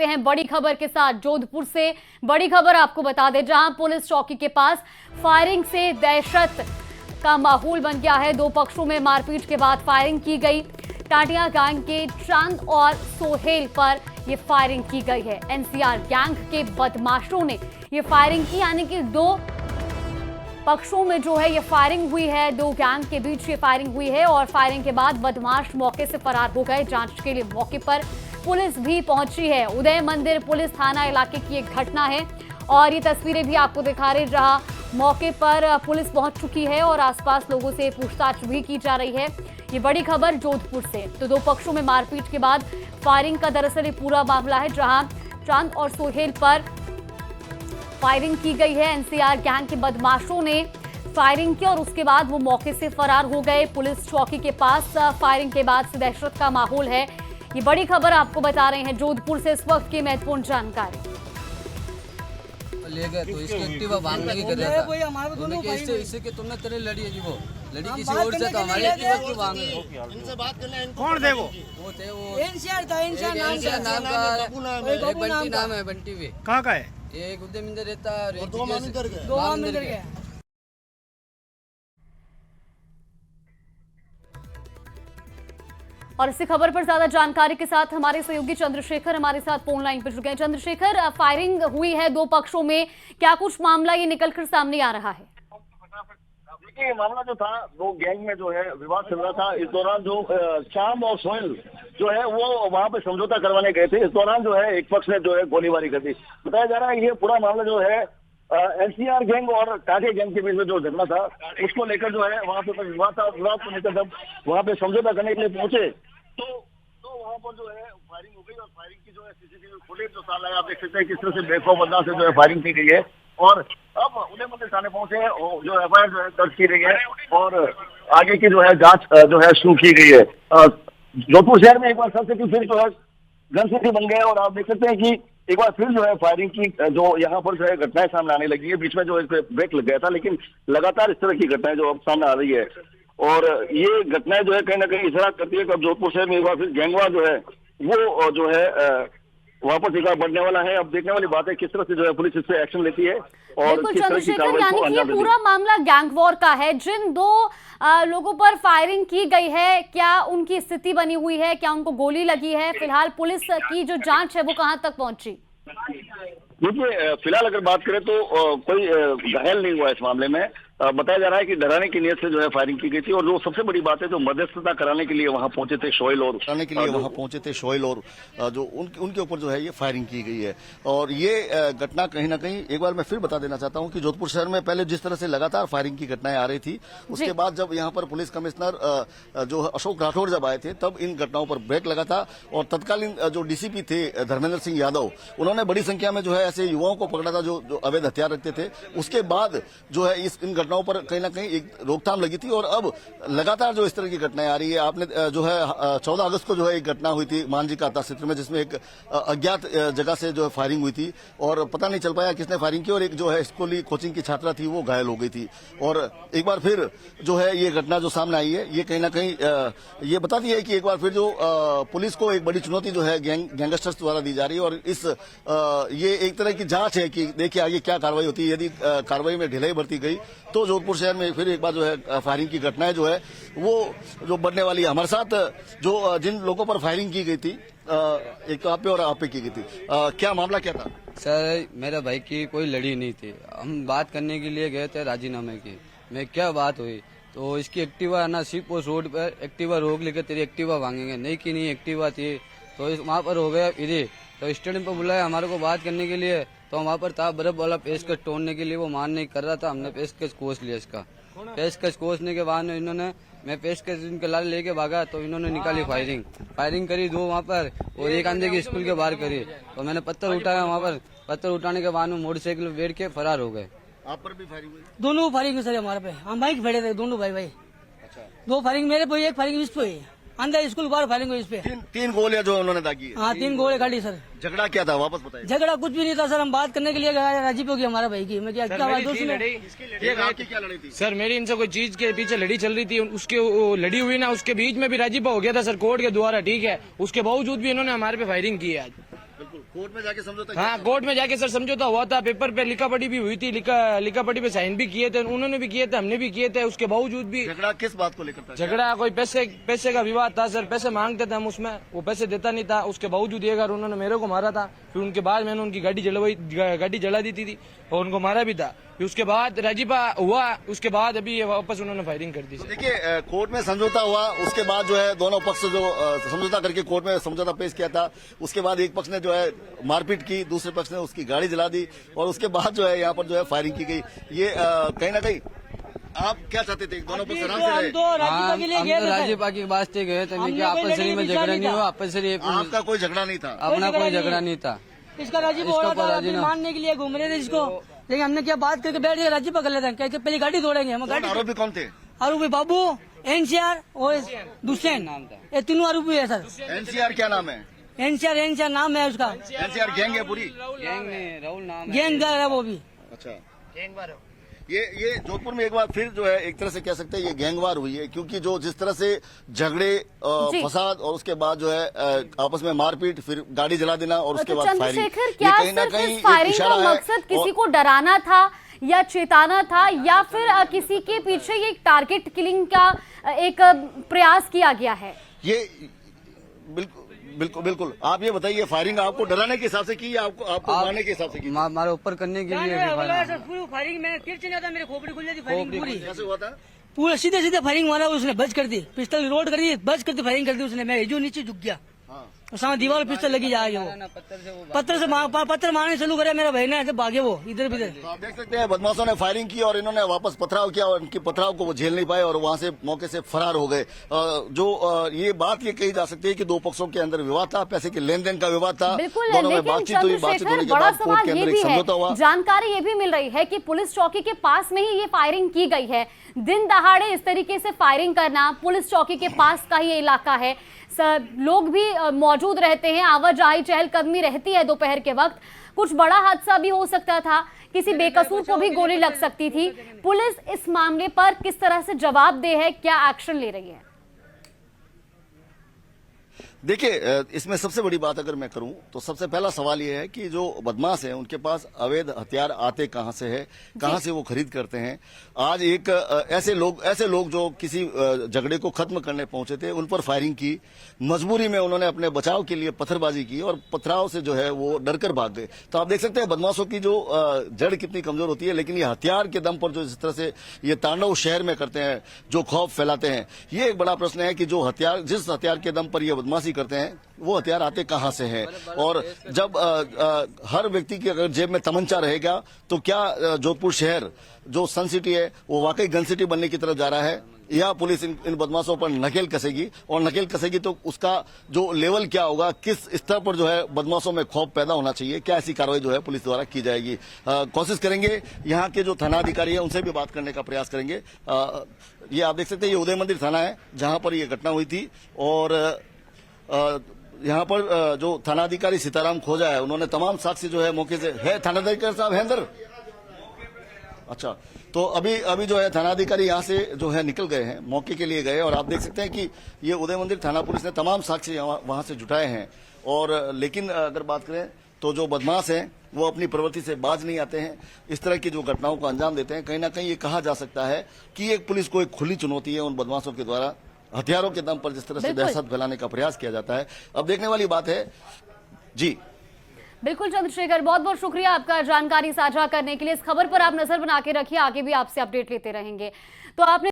लेते हैं बड़ी खबर के साथ जोधपुर से। बड़ी खबर आपको बता दें, जहां पुलिस चौकी के पास फायरिंग से दहशत का माहौल बन गया है। दो पक्षों में मारपीट के बाद फायरिंग की गई। टाटिया गैंग के चांद और सोहेल पर यह फायरिंग की गई है। एनसीआर गैंग के बदमाशों ने यह फायरिंग की, यानी कि दो पक्षों में जो है ये फायरिंग हुई है, दो गैंग के बीच ये फायरिंग हुई है और फायरिंग के बाद बदमाश मौके से फरार हो गए। जांच के लिए मौके पर पुलिस भी पहुंची है। उदय मंदिर पुलिस थाना इलाके की एक घटना है और ये तस्वीरें भी आपको दिखा रहे, जहां मौके पर पुलिस पहुंच चुकी है और आसपास लोगों से पूछताछ भी की जा रही है। ये बड़ी खबर जोधपुर से। तो दो पक्षों में मारपीट के बाद फायरिंग का दरअसल ये पूरा मामला है, जहां चांद और सोहेल पर फायरिंग की गई है। एनसीआर गैंग के बदमाशों ने फायरिंग की और उसके बाद वो मौके से फरार हो गए। पुलिस चौकी के पास फायरिंग के बाद से दहशत का माहौल है। ये बड़ी खबर आपको बता रहे हैं जोधपुर से इस वक्त की महत्वपूर्ण जानकारी। ले गए तो इसकी एक्टिवा भागने की कर रहा था। इससे कि तुमने तेरे लड़ी है जी, वो लड़ी किसी और से, तो हमारी एक्टिवा क्यों भाग रहे? इनसे बात करना। कौन थे वो थे वो एनसीआर था, एनसीआर नाम का एक बंटी नाम है, बंटी वे। कहाँ का है? एक उदय मंदिर रहता है और दो मंदिर गए। और इसी खबर पर ज्यादा जानकारी के साथ हमारे सहयोगी चंद्रशेखर हमारे साथ फोन लाइन पर जुड़ गए। चंद्रशेखर, फायरिंग हुई है दो पक्षों में, क्या कुछ मामला ये निकलकर सामने आ रहा है? देखिए, ये मामला जो था, दो गैंग में जो है विवाद चल रहा था। इस दौरान जो चांद और सोहेल जो है वो वहां पे समझौता करवाने गए थे। इस दौरान जो है एक पक्ष ने जो है गोलीबारी कर दी। बताया जा रहा है ये पूरा मामला जो है एनसीआर गैंग और टाटे गैंग के बीच में जो झगड़ा था, उसको लेकर जो है वहां पे विवाद था। विवाद को लेकर जब वहां पे समझौता करने के लिए पहुंचे तो वहां पर जो है फायरिंग हो गई और फायरिंग की जो है सीसीटीवी फुटेज जो सामने आया, आप देख सकते हैं किस तरह से बेखौफ अंदाज से जो है फायरिंग की गई है। और अब उदय मंदिर थाने पहुंचे हैं, जो एफआईआर जो है दर्ज की गई है और आगे की जो है जांच जो है शुरू की गई है। जोधपुर शहर में एक बार सबसे फिर जो है गन सिटी बन गया और आप देख सकते हैं कि एक बार फिर जो है फायरिंग की जो यहाँ पर जो है घटनाएं सामने आने लगी है। बीच में जो एक ब्रेक लग गया था, लेकिन लगातार इस तरह की घटनाएं जो अब सामने आ रही है और ये घटनाएं जो है कहीं ना कहीं इशारा करती है कि अब जोधपुर शहर में एक बार फिर गैंगवार जो है वो जो है वापस एक बार बढ़ने वाला है। अब देखने वाली बात है किस तरह से जो है पुलिस इससे एक्शन लेती है और किस तरह की कार्रवाई को अंजाम देती है। पूरा मामला गैंग वॉर का है। जिन दो लोगों पर फायरिंग की गई है, क्या उनकी स्थिति बनी हुई है? क्या उनको गोली लगी है? फिलहाल पुलिस की जो जांच है वो कहां तक पहुंची? देखिए, फिलहाल अगर बात करें तो कोई घायल नहीं हुआ इस मामले में। बताया जा रहा है कि डराने की नियत से जो है फायरिंग की गई थी और जो सबसे बड़ी बात है, जो मध्यस्थता कराने के लिए वहां पहुंचे थे सोहेल और जो उनके ऊपर जो है ये फायरिंग की गई है। और ये घटना कहीं ना कहीं एक बार मैं फिर बता देना चाहता हूं कि जोधपुर शहर में पहले जिस तरह से लगातार फायरिंग की घटनाएं आ रही थी, उसके बाद जब यहाँ पर पुलिस कमिश्नर जो अशोक राठौर जब आए थे, तब इन घटनाओं पर ब्रेक लगा था और तत्कालीन जो डीसीपी थे धर्मेंद्र सिंह यादव, उन्होंने बड़ी संख्या में जो है ऐसे युवाओं को पकड़ा था जो अवैध हथियार रखते थे। उसके बाद जो है इन घटनाओं पर कहीं ना कहीं एक रोकथाम लगी थी और अब लगातार जो इस तरह की घटनाएं आ रही है। आपने जो है 14 अगस्त को जो है एक घटना हुई थी मांझी का क्षेत्र में, जिसमें एक अज्ञात जगह से जो है फायरिंग हुई थी और पता नहीं चल पाया किसने फायरिंग की और एक जो है स्कूली कोचिंग की छात्रा थी वो घायल हो गई थी। और एक बार फिर जो है ये घटना जो सामने आई है, ये कहीं ना कहीं ये बताती है कि एक बार फिर जो पुलिस को एक बड़ी चुनौती जो है गैंगस्टर्स द्वारा दी जा रही है। और इस ये एक तरह की जांच है कि देखिए आगे क्या कार्रवाई होती है। यदि कार्रवाई में ढिलाई बरती गई तो जोधपुर शहर में फिर एक बार जो है फायरिंग की घटनाएं जो है वो जो बढ़ने वाली है। हमारे साथ जो जिन लोगों पर फायरिंग की गई थी, एक तो आप पे और आप पे की गई थी, क्या मामला क्या था? सर, मेरे भाई की कोई लड़ी नहीं थी। हम बात करने के लिए गए थे राजीनामे की। मैं क्या बात हुई तो इसकी एक्टिवा ना शिवपोस्ट रोड पर एक्टिवा रोक लेकर तेरी एक्टिवा भागेंगे, नहीं कि नहीं एक्टिवा थी। तो वहाँ पर हो गया इधर, तो स्टेडियम पर बुलाया हमारे को बात करने के लिए। तो वहाँ पर था बर्फ वाला पेशकश तोड़ने के लिए, वो मान नहीं कर रहा था। हमने पेशकश कोस लिया इसका। पेशकश कोसने के बाद इन्होंने मैं पेशकश इनके लाल लेके भागा तो इन्होंने निकाली फायरिंग करी दो वहाँ पर और एक आंधे की स्कूल के बाहर करी। तो मैंने पत्थर उठाया वहाँ पर, पत्थर उठाने के बाद में मोटरसाइकिल पे बैठ के फरार हो गए। आप पर भी फायरिंग हुई? दोनों फायरिंग हुई सर हमारे पे। हम बाइक खड़े थे दोनों भाई। अच्छा, दो फायरिंग मेरे पे, एक फायरिंग इस पे, अंदर स्कूल बाहर फायरिंग हुई इस पे। तीन गोलियां जो उन्होंने दागी है। हाँ, 3 गोले खाली सर। झगड़ा क्या था वापस बताइए? झगड़ा कुछ भी नहीं था सर, हम बात करने के लिए गए राजीव होगी हमारा भाई की। मैं क्या दोस्त ने आपकी क्या लड़ी थी? सर, मेरी इनसे कोई चीज के पीछे लड़ी चल रही थी, उसके लड़ी हुई ना, उसके बीच में भी राजीव हो गया था सर कोर्ट के द्वारा, ठीक है। उसके बावजूद भी इन्होंने हमारे पे फायरिंग की है आज। बिल्कुल। कोर्ट में जाके समझौता हाँ, कोर्ट में जाके सर समझौता हुआ था, पेपर पे लिखा पढ़ी भी हुई थी, लिखा पढ़ी पे साइन भी किए थे, उन्होंने भी किए थे, हमने भी किए थे। उसके बावजूद भी झगड़ा किस बात को लेकर था? झगड़ा कोई पैसे का विवाद था सर। पैसे मांगते थे हम उसमें, वो पैसे देता नहीं था। उसके बावजूद ये घर उन्होंने मेरे को मारा था। फिर उनके बाद मैंने उनकी गाड़ी जला दी थी और उनको मारा भी था। फिर उसके बाद राजीपा हुआ, उसके बाद अभी ये वापस उन्होंने फायरिंग कर दी। तो देखिए, कोर्ट में समझौता हुआ, उसके बाद जो है दोनों पक्ष जो समझौता करके कोर्ट में समझौता पेश किया था, उसके बाद एक पक्ष ने जो है मारपीट की, दूसरे पक्ष ने उसकी गाड़ी जला दी और उसके बाद जो है यहाँ पर जो है फायरिंग की गई। ये कहीं ना कहीं आप क्या चाहते थे? दोनों पक्ष आराम से रहे। हम राजीपा की वास्ते गए थे, मैं आपस में झगड़ा नहीं हुआ, आपस आपका कोई झगड़ा नहीं था? अपना कोई झगड़ा नहीं था। इसका राजीव हो रहा था, अभी मारने के लिए घूम रहे थे इसको, लेकिन हमने क्या बात करके बैठ गए, राजीव कर लेते हैं, कहते पहले गाड़ी तोड़ेंगे हम। गाड़ी आरोपी कौन थे? आरोपी बाबू, एनसीआर और दुष्यंत, ये तीनों आरोपी है सर। एनसीआर क्या नाम है? एनसीआर नाम है उसका। एनसीआर गैंग है पूरी? गैंग में राहुल नाम गैंग है वो भी। अच्छा, ये जोधपुर में एक बार फिर जो है एक तरह से कह सकते हैं ये गैंगवार हुई है, क्योंकि जो जिस तरह से झगड़े, फसाद और उसके बाद जो है आपस में मारपीट, फिर गाड़ी जला देना और उसके बाद फायरिंग, चंद्रशेखर, क्या सिर्फ इस फायरिंग का मकसद किसी को डराना था या चेताना था, या फिर किसी के पीछे ये टारगेट किलिंग का एक प्रयास किया गया है? ये बिल्कुल आप ये बताइए, फायरिंग आपको डराने के हिसाब से की या आपको मारने के हिसाब से की? हमारे ऊपर करने के लिए फायरिंग में फिर चला था, मेरे खोपड़ी खुल जाती, फायरिंग पूरी कैसे हुआ था? पूरा सीधे फायरिंग मारा, उसने बच कर दी, पिस्टल रोड कर दी, बच कर दी, फायरिंग कर दी उसने। मैं जो नीचे झुक गया और सामने दीवार पिस्टल लगी जा रही है, वो पत्थर मारने चालू करे, मेरा भाई ने ऐसे भागे वो इधर भी। तो आप देख सकते हैं बदमाशों ने फायरिंग की और इन्होंने वापस पथराव किया और इनकी पथराव को वो झेल नहीं पाए और वहां से मौके से फरार हो गए। जो ये बात ये कही जा सकती है कि दो पक्षों के अंदर विवाद था, पैसे के लेन देन का विवाद था, दोनों में बातचीत हुई, बातचीत होने के बाद कोर्ट के अंदर एक समझौता हुआ। जानकारी ये भी मिल रही है कि पुलिस चौकी के पास में ही ये फायरिंग की गई है। दिन दहाड़े इस तरीके से फायरिंग करना, पुलिस चौकी के पास का ही इलाका है, लोग भी मौजूद रहते हैं, आवाजाही चहलकदमी रहती है दोपहर के वक्त, कुछ बड़ा हादसा भी हो सकता था, किसी बेकसूर को भी गोली लग सकती थी। पुलिस इस मामले पर किस तरह से जवाबदेह है, क्या एक्शन ले रही है? देखिए, इसमें सबसे बड़ी बात अगर मैं करूं तो सबसे पहला सवाल यह है कि जो बदमाश हैं उनके पास अवैध हथियार आते कहां से है, कहां से वो खरीद करते हैं। आज एक ऐसे लोग जो किसी झगड़े को खत्म करने पहुंचे थे, उन पर फायरिंग की, मजबूरी में उन्होंने अपने बचाव के लिए पत्थरबाजी की और पथराव से जो है वो डरकर भाग गए। तो आप देख सकते हैं बदमाशों की जो जड़ कितनी कमजोर होती है, लेकिन ये हथियार के दम पर जो जिस तरह से ये तांडव शहर में करते हैं, जो खौफ फैलाते हैं, ये एक बड़ा प्रश्न है कि जो जिस हथियार के दम पर ये बदमाशी करते हैं वो हथियार आते कहां से हैं। और जब हर व्यक्ति की अगर जेब में तमंचा रहेगा तो क्या जोधपुर शहर जो सन सिटी है वो वाकई गन सिटी बनने की तरफ जा रहा है, या पुलिस इन बदमाशों पर नकेल कसेगी, और नकेल कसेगी तो उसका जो लेवल क्या होगा, किस स्तर पर जो है बदमाशों में खौफ पैदा होना चाहिए, क्या ऐसी कार्रवाई जो है पुलिस द्वारा की जाएगी। कोशिश करेंगे यहाँ के जो थानाधिकारी है उनसे भी बात करने का प्रयास करेंगे। ये आप देख सकते हैं ये उदय मंदिर थाना है जहां पर ये घटना हुई थी, और यहाँ पर जो थानाधिकारी सीताराम खोजा है उन्होंने तमाम साक्ष्य जो है मौके से है। थानाधिकारी साहब है अंदर? अच्छा, तो अभी जो है थानाधिकारी यहाँ से जो है निकल गए हैं, मौके के लिए गए, और आप देख सकते हैं कि ये उदय मंदिर थाना पुलिस ने तमाम साक्ष्य वहां से जुटाए हैं। और लेकिन अगर बात करें तो जो बदमाश हैं वो अपनी प्रवृत्ति से बाज नहीं आते हैं, इस तरह की जो घटनाओं को अंजाम देते हैं। कहीं ना कहीं ये कहा जा सकता है कि एक पुलिस को एक खुली चुनौती है उन बदमाशों के द्वारा हथियारों के दम पर जिस तरह से दहशत फैलाने का प्रयास किया जाता है। अब देखने वाली बात है। जी बिल्कुल चंद्रशेखर, बहुत बहुत शुक्रिया आपका जानकारी साझा करने के लिए। इस खबर पर आप नजर बना के रखिए, आगे भी आपसे अपडेट लेते रहेंगे। तो आपने